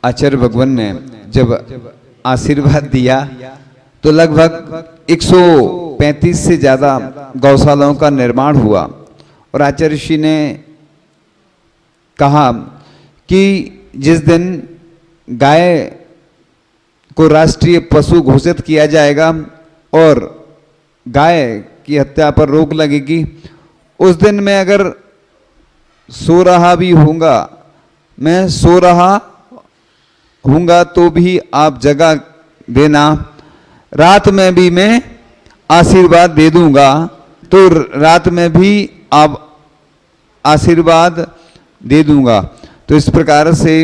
आचार्य भगवान ने जब आशीर्वाद दिया तो लगभग 135 से ज़्यादा गौशालाओं का निर्माण हुआ और आचार्य ऋषि ने कहा कि जिस दिन गाय को राष्ट्रीय पशु घोषित किया जाएगा और गाय की हत्या पर रोक लगेगी, उस दिन मैं अगर सो रहा भी होऊंगा, मैं सो रहा होऊंगा तो भी आप जगा देना, रात में भी मैं आशीर्वाद दे दूंगा तो रात में भी आप आशीर्वाद दे दूंगा। तो इस प्रकार से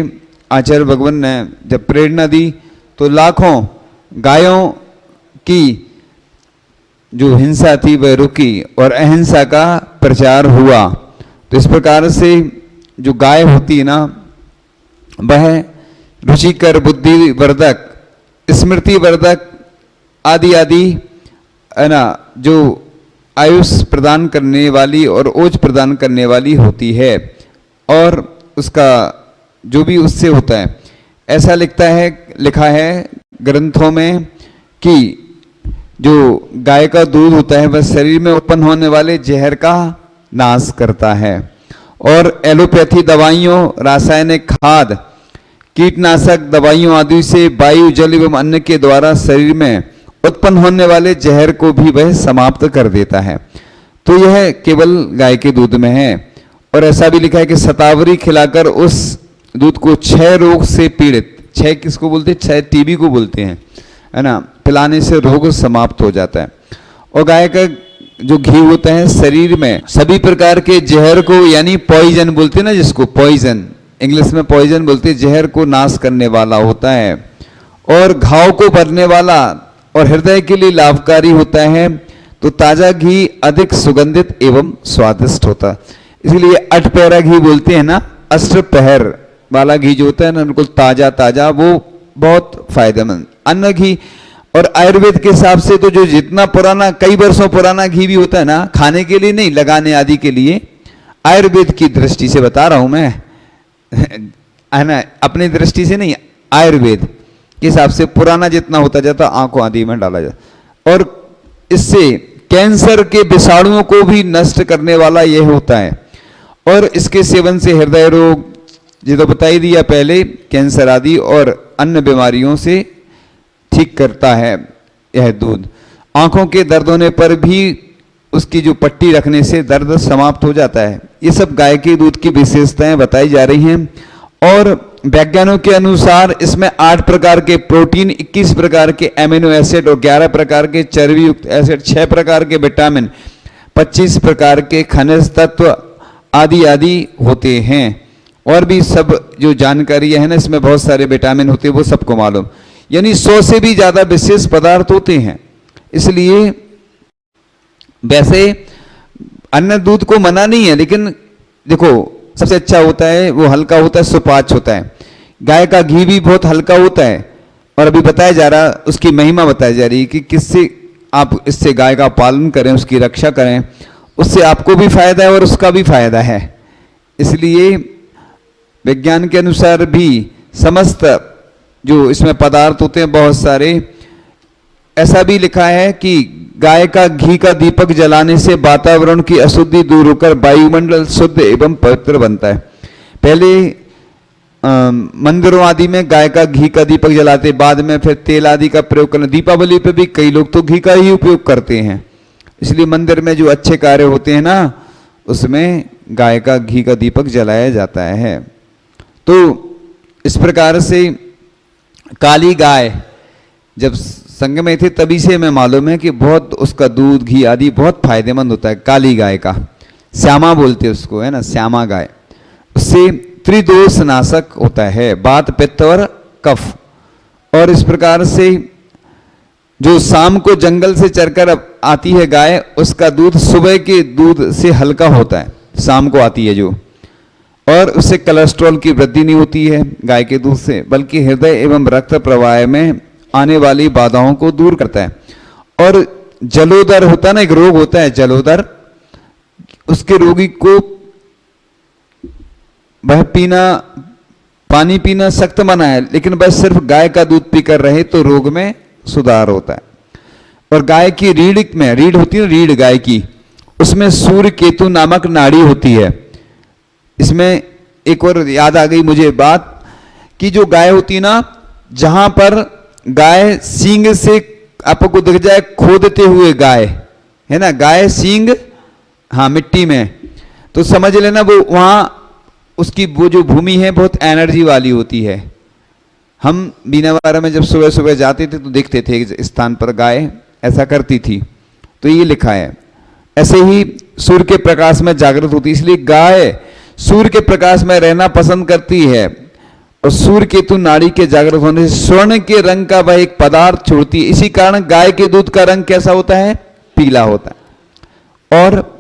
आचार्य भगवान ने जब प्रेरणा दी तो लाखों गायों की जो हिंसा थी वह रुकी और अहिंसा का प्रचार हुआ। तो इस प्रकार से जो गाय होती है ना, वह रुचिकर, बुद्धि वर्धक, स्मृति वर्धक आदि आदि है ना, जो आयुष प्रदान करने वाली और ओज प्रदान करने वाली होती है और उसका जो भी उससे होता है, ऐसा लिखा है ग्रंथों में कि जो गाय का दूध होता है वह शरीर में उत्पन्न होने वाले जहर का नाश करता है और एलोपैथी दवाइयों, रासायनिक खाद, कीटनाशक दवाइयों आदि से वायु, जल एवं अन्न के द्वारा शरीर में उत्पन्न होने वाले जहर को भी वह समाप्त कर देता है। तो यह केवल गाय के दूध में है। और ऐसा भी लिखा है कि शतावरी खिलाकर उस दूध को क्षय रोग से पीड़ित, क्षय किसको बोलते हैं? क्षय टीबी को बोलते हैं, है ना, पिलाने से रोग समाप्त हो जाता है। और गाय का जो घी होता है शरीर में सभी प्रकार के जहर को, यानी पॉइजन बोलते हैं ना जिसको, पॉइजन इंग्लिश में पॉइजन बोलते हैं, जहर को नाश करने वाला होता है और घाव को भरने वाला और हृदय के लिए लाभकारी होता है। तो ताजा घी अधिक सुगंधित एवं स्वादिष्ट होता है, इसलिए अठपहरा घी बोलते हैं ना, अष्टपहर वाला घी जो होता है ना, बिल्कुल ताजा ताजा, वो बहुत फायदेमंद। अन्न घी और आयुर्वेद के हिसाब से तो जो जितना पुराना, कई वर्षों पुराना घी भी होता है ना, खाने के लिए नहीं, लगाने आदि के लिए, आयुर्वेद की दृष्टि से बता रहा हूं मैं, है ना, अपनी दृष्टि से नहीं, आयुर्वेद के हिसाब से पुराना जितना होता जाता आंखों आदि में डाला जाता। और इससे कैंसर के विषाणुओं को भी नष्ट करने वाला यह होता है और इसके सेवन से हृदय रोग, ये तो बता ही दिया पहले, कैंसर आदि और अन्य बीमारियों से ठीक करता है यह दूध। आंखों के दर्द होने पर भी उसकी जो पट्टी रखने से दर्द समाप्त हो जाता है। ये सब गाय के दूध की विशेषताएं बताई जा रही हैं। और वैज्ञानिकों के अनुसार इसमें 8 प्रकार के प्रोटीन, 21 प्रकार के एमिनो एसिड और 11 प्रकार के चर्बी युक्त एसिड, 6 प्रकार के विटामिन, 25 प्रकार के खनिज तत्व आदि आदि होते हैं। और भी सब जो जानकारी है ना, इसमें बहुत सारे विटामिन होते हैं, वो सबको मालूम, यानी 100 से भी ज्यादा विशेष पदार्थ होते हैं। इसलिए वैसे अन्य दूध को मना नहीं है, लेकिन देखो सबसे अच्छा होता है वो हल्का होता है, सुपाच्य होता है। गाय का घी भी बहुत हल्का होता है और अभी बताया जा रहा, उसकी महिमा बताई जा रही है कि किससे आप इससे गाय का पालन करें, उसकी रक्षा करें, उससे आपको भी फायदा है और उसका भी फायदा है। इसलिए विज्ञान के अनुसार भी समस्त जो इसमें पदार्थ होते हैं बहुत सारे, ऐसा भी लिखा है कि गाय का घी का दीपक जलाने से वातावरण की अशुद्धि दूर होकर वायुमंडल शुद्ध एवं पवित्र बनता है। पहले मंदिरों आदि में गाय का घी का दीपक जलाते, बाद में फिर तेल आदि का प्रयोग करना। दीपावली पे भी कई लोग तो घी का ही उपयोग करते हैं। इसलिए मंदिर में जो अच्छे कार्य होते हैं ना, उसमें गाय का घी का दीपक जलाया जाता है। तो इस प्रकार से काली गाय जब संग में थे तभी से हमें मालूम है कि बहुत उसका दूध, घी आदि बहुत फायदेमंद होता है। काली गाय का, श्यामा बोलते हैं उसको, है ना, श्यामा गाय, उससे त्रिदोष नाशक होता है, वात, पित्त और कफ। और इस प्रकार से जो शाम को जंगल से चरकर आती है गाय, उसका दूध सुबह के दूध से हल्का होता है, शाम को आती है जो, और उससे कोलेस्ट्रॉल की वृद्धि नहीं होती है गाय के दूध से, बल्कि हृदय एवं रक्त प्रवाह में आने वाली बाधाओं को दूर करता है। और जलोदर होता है ना, एक रोग होता है जलोदर, उसके रोगी को वह पीना पानी पीना सख्त मना है, लेकिन बस सिर्फ गाय का दूध पीकर रहे तो रोग में सुधार होता है। और गाय की रीढ़ में, रीढ़ होती है रीढ़ गाय की, उसमें सूर्य केतु नामक नाड़ी होती है। इसमें एक और याद आ गई मुझे बात कि जो गाय होती है ना, जहां पर गाय सींग से आपको दिख जाए खोदते हुए गाय है ना, गाय सींग हाँ मिट्टी में, तो समझ लेना वो वहां उसकी वो जो भूमि है बहुत एनर्जी वाली होती है। हम बीनावारा में जब सुबह सुबह जाते थे तो देखते थे एक स्थान पर गाय ऐसा करती थी, तो ये लिखा है। ऐसे ही सूर्य के प्रकाश में जागृत होती है, इसलिए गाय सूर्य के प्रकाश में रहना पसंद करती है। और सूर्य केतु नाड़ी के जागृत होने से स्वर्ण के रंग का वह एक पदार्थ छोड़ती है। इसी कारण गाय के दूध का रंग कैसा होता है? पीला होता है। और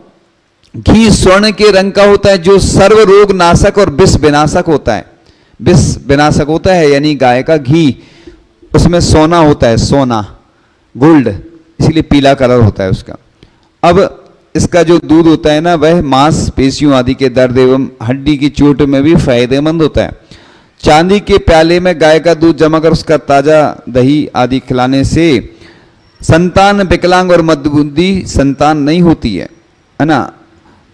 घी स्वर्ण के रंग का होता है, जो सर्व रोग नाशक और विष विनाशक होता है। विष विनाशक होता है यानी गाय का घी, उसमें सोना होता है, सोना गोल्ड, इसलिए पीला कलर होता है उसका। अब इसका जो दूध होता है ना, वह मांस पेशियों आदि के दर्द एवं हड्डी की चोट में भी फायदेमंद होता है। चांदी के प्याले में गाय का दूध जमा कर उसका ताजा दही आदि खिलाने से संतान विकलांग और मंदबुद्धि संतान नहीं होती है ना।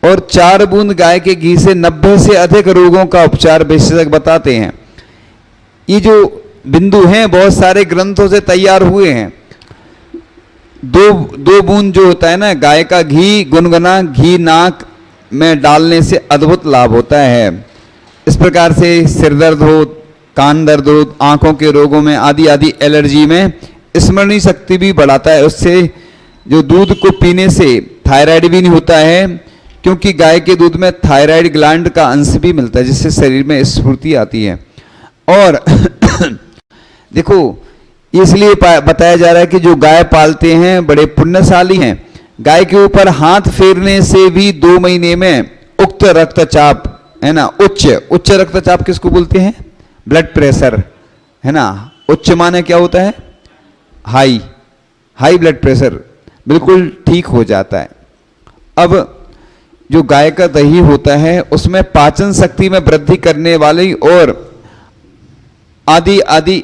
और 4 बूंद गाय के घी से 90 से अधिक रोगों का उपचार विशेषज्ञ बताते हैं। ये जो बिंदु हैं बहुत सारे ग्रंथों से तैयार हुए हैं। दो बूंद जो होता है ना गाय का घी, गुनगुना घी नाक में डालने से अद्भुत लाभ होता है। इस प्रकार से सिर दर्द हो, कान दर्द हो, आंखों के रोगों में आदि आदि एलर्जी में स्मरणीय शक्ति भी बढ़ाता है। उससे जो दूध को पीने से थायराइड भी नहीं होता है, क्योंकि गाय के दूध में थायराइड ग्लैंड का अंश भी मिलता है, जिससे शरीर में स्फूर्ति आती है। और देखो इसलिए बताया जा रहा है कि जो गाय पालते हैं बड़े पुण्यशाली हैं। गाय के ऊपर हाथ फेरने से भी 2 महीने में उक्त रक्तचाप है ना, उच्च रक्तचाप किसको बोलते हैं? ब्लड प्रेशर है ना। उच्च माने क्या होता है? हाई ब्लड प्रेशर बिल्कुल ठीक हो जाता है। अब जो गाय का दही होता है उसमें पाचन शक्ति में वृद्धि करने वाली और आदि आदि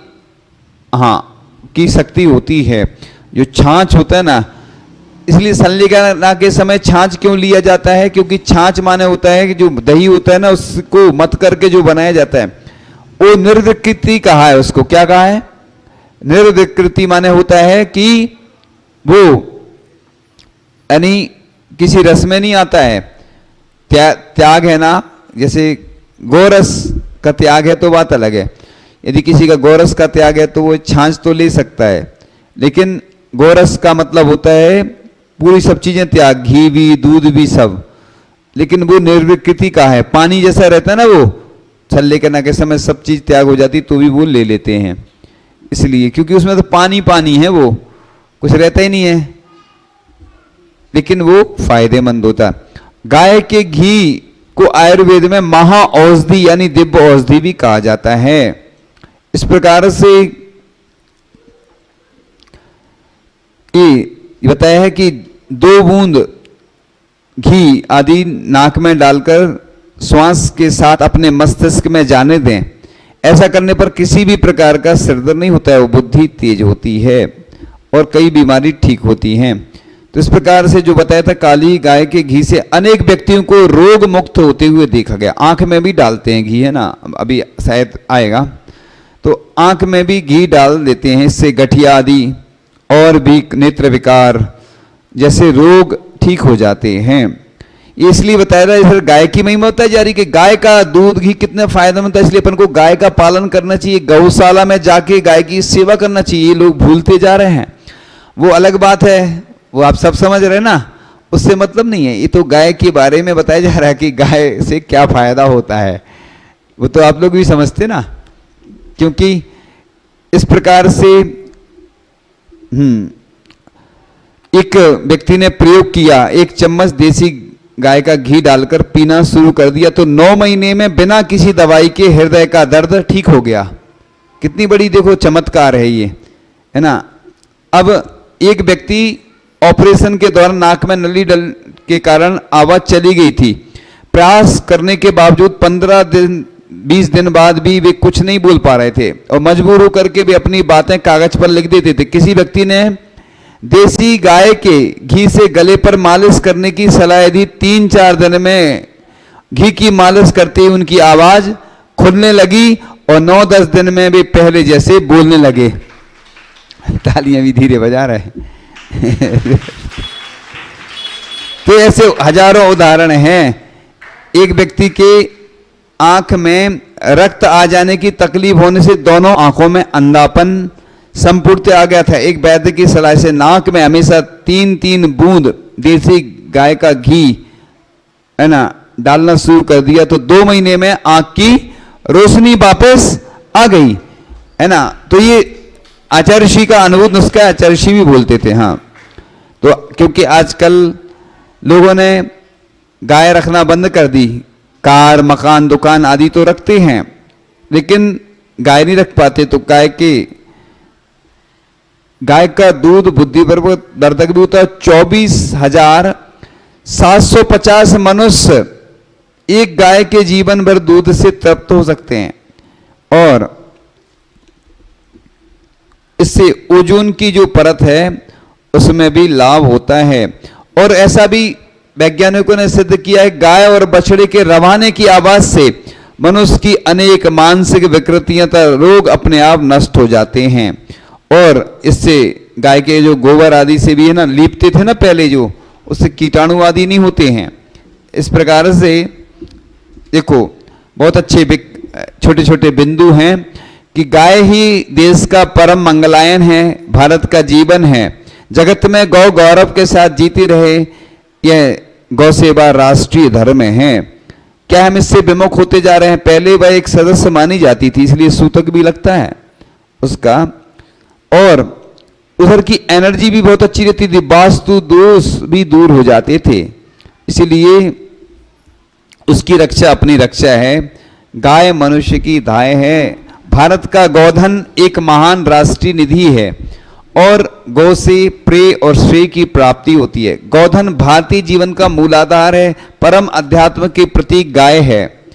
की शक्ति होती है। जो छाछ होता है ना, इसलिए संलिगना के समय छाछ क्यों लिया जाता है? क्योंकि छाछ माने होता है कि जो दही होता है ना उसको मत करके जो बनाया जाता है वो निर्विकृति कहा है। उसको क्या कहा है? निर्विकृति माने होता है कि वो यानी किसी रस में नहीं आता है। त्याग है ना, जैसे गोरस का त्याग है तो बात अलग है। यदि किसी का गोरस का त्याग है तो वो छाछ तो ले सकता है, लेकिन गोरस का मतलब होता है पूरी सब चीजें त्याग, घी भी दूध भी सब। लेकिन वो निर्विकृति का है, पानी जैसा रहता है ना, वो छल्ले करने के समय सब चीज त्याग हो जाती तो भी वो ले लेते हैं। इसलिए क्योंकि उसमें तो पानी पानी है, वो कुछ रहता ही नहीं है, लेकिन वो फायदेमंद होता है। गाय के घी को आयुर्वेद में महा औषधि यानी दिव्य औषधि भी कहा जाता है। इस प्रकार से ये बताया है कि 2 बूंद घी आदि नाक में डालकर श्वास के साथ अपने मस्तिष्क में जाने दें। ऐसा करने पर किसी भी प्रकार का सिरदर्द नहीं होता है, वो बुद्धि तेज होती है और कई बीमारी ठीक होती हैं। तो इस प्रकार से जो बताया था, काली गाय के घी से अनेक व्यक्तियों को रोग मुक्त होते हुए देखा गया। आंख में भी डालते हैं घी, है ना, अभी शायद आएगा, तो आंख में भी घी डाल देते हैं। इससे गठिया आदि और भी नेत्र विकार जैसे रोग ठीक हो जाते हैं। इसलिए बताया था इधर गाय की महिमा होता है जा रही कि गाय का दूध घी कितने फायदेमंद है। इसलिए अपन को गाय का पालन करना चाहिए, गौशाला में जाके गाय की सेवा करना चाहिए। ये लोग भूलते जा रहे हैं, वो अलग बात है, वो आप सब समझ रहे हैं ना, उससे मतलब नहीं है। ये तो गाय के बारे में बताया जा रहा है कि गाय से क्या फायदा होता है, वो तो आप लोग भी समझते ना। क्योंकि इस प्रकार से एक व्यक्ति ने प्रयोग किया, 1 चम्मच देसी गाय का घी डालकर पीना शुरू कर दिया तो 9 महीने में बिना किसी दवाई के हृदय का दर्द ठीक हो गया। कितनी बड़ी देखो चमत्कार है ये, है ना। अब एक व्यक्ति ऑपरेशन के दौरान नाक में नली डल के कारण आवाज चली गई थी। प्रयास करने के बावजूद 15 20 दिन बाद भी वे कुछ नहीं बोल पा रहे थे और मजबूर होकर के वे अपनी बातें कागज पर लिख देते थे। किसी व्यक्ति ने देसी गाय के घी से गले पर मालिश करने की सलाह दी। 3-4 दिन में घी की मालिश करते ही उनकी आवाज खुलने लगी और 9-10 दिन में वे पहले जैसे बोलने लगे। तालियां भी धीरे बजा रहे हैं। तो ऐसे हजारों उदाहरण हैं। एक व्यक्ति के आंख में रक्त आ जाने की तकलीफ होने से दोनों आंखों में अंधापन संपूर्णतः आ गया था। एक वैद्य की सलाह से नाक में हमेशा 3-3 बूंद देसी गाय का घी है ना डालना शुरू कर दिया तो 2 महीने में आंख की रोशनी वापस आ गई है ना। तो ये आचार्य ऋषि का अनुभूत नुस्खा आचार्य ऋषि भी बोलते थे। हाँ, तो क्योंकि आजकल लोगों ने गाय रखना बंद कर दी, कार मकान दुकान आदि तो रखते हैं लेकिन गाय नहीं रख पाते। तो गाय का दूध बुद्धि पर वर्धक भी होता है। 24,750 मनुष्य एक गाय के जीवन भर दूध से तृप्त हो सकते हैं और इससे ओजोन की जो परत है उसमें भी लाभ होता है। और ऐसा भी वैज्ञानिकों ने सिद्ध किया है, गाय और बछड़े के रवाने की आवाज से मनुष्य की अनेक मानसिक विकृतियां तथा रोग अपने आप नष्ट हो जाते हैं। और इससे गाय के जो गोबर आदि से भी है ना लीपते थे ना पहले, जो उससे कीटाणु आदि नहीं होते हैं। इस प्रकार से देखो बहुत अच्छे छोटे छोटे बिंदु हैं कि गाय ही देश का परम मंगलायन है, भारत का जीवन है। जगत में गौ गौरव के साथ जीती रहे, यह गौ सेवा राष्ट्रीय धर्म है। क्या हम इससे विमुख होते जा रहे हैं? पहले वह एक सदस्य मानी जाती थी इसलिए सूतक भी लगता है उसका, और उधर की एनर्जी भी बहुत अच्छी रहती थी, वास्तु दोष भी दूर हो जाते थे। इसीलिए उसकी रक्षा अपनी रक्षा है। गाय मनुष्य की दाय है। भारत का गौधन एक महान राष्ट्रीय निधि है और गौ से प्रेय और श्रेय की प्राप्ति होती है। गौधन भारतीय जीवन का मूलाधार है, परम अध्यात्म के प्रतीक गाय है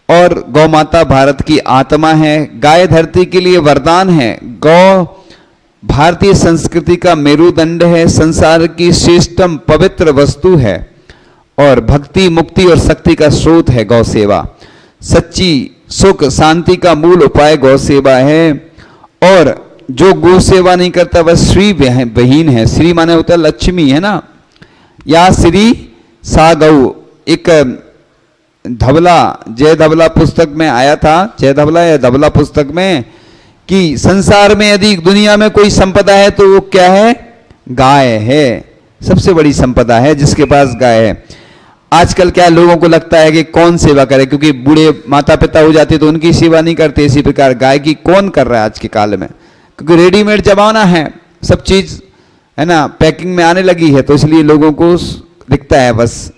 और गौ माता भारत की आत्मा है। गाय धरती के लिए वरदान है। गौ भारतीय संस्कृति का मेरुदंड है, संसार की श्रेष्ठतम पवित्र वस्तु है और भक्ति मुक्ति और शक्ति का स्रोत है गौ सेवा। सच्ची सुख शांति का मूल उपाय गौ सेवा है और जो गौ सेवा नहीं करता वह श्री बहीन है। श्री माने होता है लक्ष्मी, है ना। या श्री सा गौ, एक धवला जय धवला पुस्तक में आया था, जय धवला या धवला पुस्तक में, कि संसार में यदि दुनिया में कोई संपदा है तो वो क्या है? गाय है। सबसे बड़ी संपदा है जिसके पास गाय है। आजकल क्या लोगों को लगता है कि कौन सेवा करे, क्योंकि बूढ़े माता पिता हो जाते तो उनकी सेवा नहीं करते। इसी प्रकार गाय की कौन कर रहा है आज के काल में, क्योंकि रेडीमेड जमाना है, सब चीज है ना पैकिंग में आने लगी है, तो इसलिए लोगों को दिखता है बस।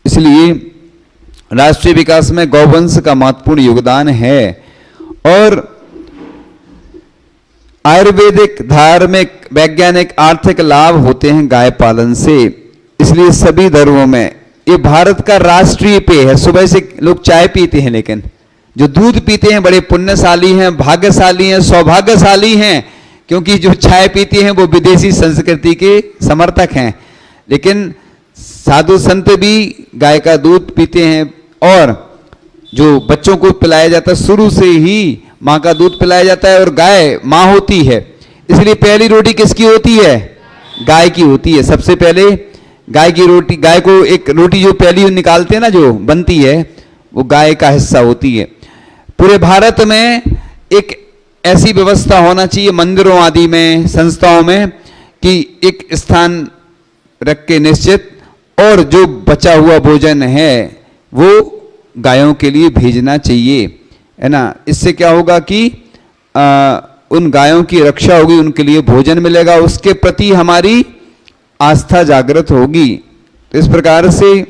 इसलिए राष्ट्रीय विकास में गौवंश का महत्वपूर्ण योगदान है और आयुर्वेदिक धार्मिक वैज्ञानिक आर्थिक लाभ होते हैं गाय पालन से। इसलिए सभी धर्मों में ये भारत का राष्ट्रीय पेय है। सुबह से लोग चाय पीते हैं लेकिन जो दूध पीते हैं बड़े पुण्यशाली हैं, भाग्यशाली हैं, सौभाग्यशाली हैं, क्योंकि जो चाय पीते हैं वो विदेशी संस्कृति के समर्थक हैं। लेकिन साधु संत भी गाय का दूध पीते हैं और जो बच्चों को पिलाया जाता है शुरू से ही माँ का दूध पिलाया जाता है और गाय माँ होती है। इसलिए पहली रोटी किसकी होती है? गाय की होती है। सबसे पहले गाय की रोटी, गाय को एक रोटी जो पहली निकालते हैं ना जो बनती है वो गाय का हिस्सा होती है। पूरे भारत में एक ऐसी व्यवस्था होना चाहिए मंदिरों आदि में, संस्थाओं में, कि एक स्थान रख के निश्चित और जो बचा हुआ भोजन है वो गायों के लिए भेजना चाहिए, है ना। इससे क्या होगा कि उन गायों की रक्षा होगी, उनके लिए भोजन मिलेगा, उसके प्रति हमारी आस्था जागृत होगी। तो इस प्रकार से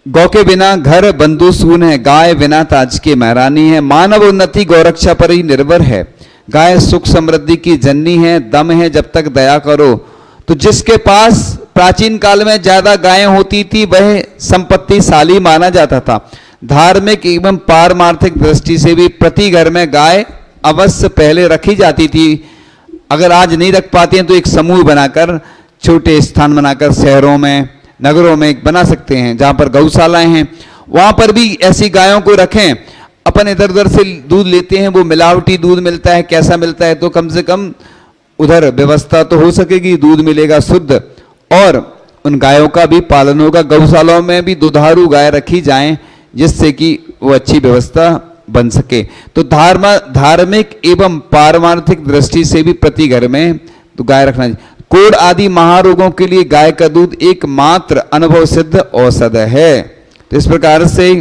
गौ के बिना घर बंधु सून है, गाय बिना ताज के महारानी है। मानव उन्नति गौरक्षा पर ही निर्भर है। गाय सुख समृद्धि की जननी है, दम है जब तक दया करो। तो जिसके पास प्राचीन काल में ज्यादा गायें होती थी वह संपत्तिशाली माना जाता था। धार्मिक एवं पारमार्थिक दृष्टि से भी प्रति घर में गाय अवश्य पहले रखी जाती थी। अगर आज नहीं रख पाते हैं तो एक समूह बनाकर, छोटे स्थान बनाकर शहरों में, नगरों में बना सकते हैं जहां पर गौशालाएं हैं, वहां पर भी ऐसी गायों को रखें। अपन इधर उधर से दूध लेते हैं, वो मिलावटी दूध मिलता है, कैसा मिलता है, तो कम से कम उधर व्यवस्था तो हो सकेगी, दूध मिलेगा शुद्ध और उन गायों का भी पालन होगा। गौशालाओं में भी दुधारू गाय रखी जाएं जिससे कि वो अच्छी व्यवस्था बन सके। तो धार्मिक एवं पारमार्थिक दृष्टि से भी प्रति घर में तो गाय रखना चाहिए। कोढ़ आदि महारोगों के लिए गाय का दूध एकमात्र अनुभव सिद्ध औषध है। तो इस प्रकार से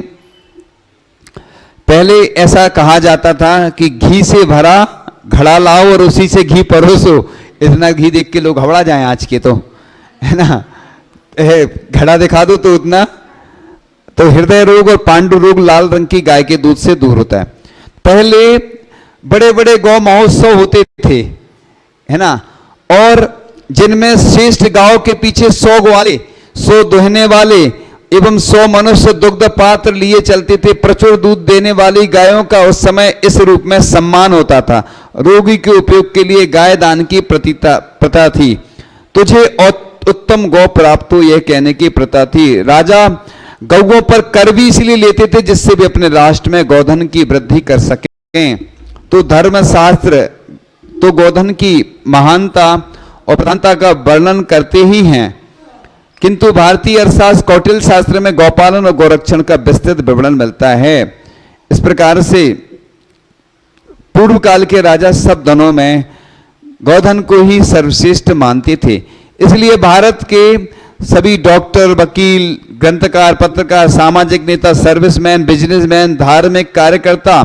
पहले ऐसा कहा जाता था कि घी से भरा घड़ा लाओ और उसी से घी परोसो। इतना घी देख के लोग घबरा जाएं आज के, तो है ना, घड़ा दिखा दो तो उतना, तो हृदय रोग और पांडु रोग लाल रंग की गाय के दूध से दूर होता है। पहले बड़े बड़े गौ महोत्सव होते थे, है ना, और जिनमें श्रेष्ठ गांव के पीछे 100 ग्वाले, 100 दुहने वाले एवं 100 मनुष्य दुग्ध पात्र लिए चलते थे। प्रचुर दूध देने वाली गायों का उस समय इस रूप में सम्मान होता था। रोगी के उपयोग के लिए गाय दान की प्रथा थी। तुझे उत्तम गौ प्राप्त हो, यह कहने की प्रथा थी। राजा गौओं पर कर भी इसलिए लेते थे जिससे भी अपने राष्ट्र में गोधन की वृद्धि कर सकें। तो धर्मशास्त्र तो गोधन की महानता और प्रधानता का वर्णन करते ही हैं, किंतु भारतीय अर्थशास्त्र कौटिल्य शास्त्र में गौपालन और गौरक्षण का विस्तृत विवरण मिलता है। इस प्रकार से पूर्व काल के राजा सब धनों में गोधन को ही सर्वश्रेष्ठ मानते थे। इसलिए भारत के सभी डॉक्टर, वकील, ग्रंथकार, पत्रकार, सामाजिक नेता, सर्विसमैन, बिजनेसमैन, धार्मिक कार्यकर्ता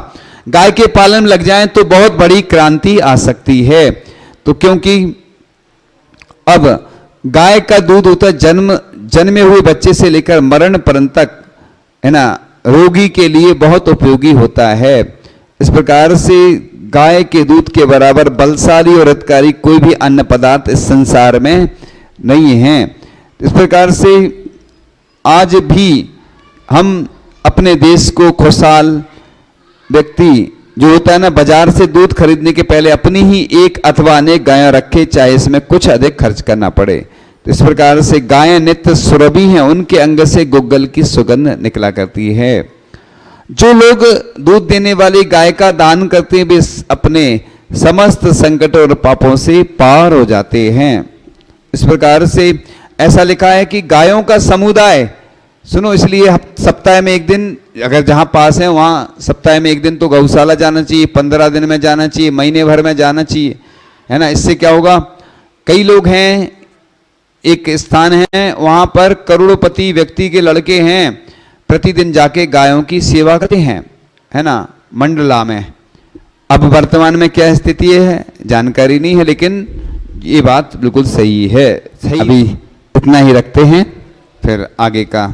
गाय के पालन में लग जाएं तो बहुत बड़ी क्रांति आ सकती है। तो क्योंकि अब गाय का दूध होता है जन्मे हुए बच्चे से लेकर मरण पर्यंत तक, है ना, रोगी के लिए बहुत उपयोगी होता है। इस प्रकार से गाय के दूध के बराबर बलशाली और हितकारी कोई भी अन्न पदार्थ इस संसार में नहीं है। इस प्रकार से आज भी हम अपने देश को खुशहाल व्यक्ति जो होता है ना, बाजार से दूध खरीदने के पहले अपनी ही एक अथवा अनेक गायें रखे, चाहे इसमें कुछ अधिक खर्च करना पड़े। तो इस प्रकार से गायें नित्य सुरभि हैं, उनके अंग से गुग्गल की सुगंध निकला करती है। जो लोग दूध देने वाली गाय का दान करते हैं वे अपने समस्त संकटों और पापों से पार हो जाते हैं। इस प्रकार से ऐसा लिखा है कि गायों का समुदाय, सुनो, इसलिए सप्ताह में एक दिन, अगर जहां पास है वहां सप्ताह में एक दिन तो गौशाला जाना चाहिए, 15 दिन में जाना चाहिए, महीने भर में जाना चाहिए, है ना। इससे क्या होगा, कई लोग हैं, एक स्थान है वहां पर करोड़पति व्यक्ति के लड़के हैं, प्रतिदिन जाके गायों की सेवा करते हैं, है ना, मंडला में। अब वर्तमान में क्या स्थिति है जानकारी नहीं है, लेकिन ये बात बिल्कुल सही है। अभी इतना ही रखते हैं, फिर आगे का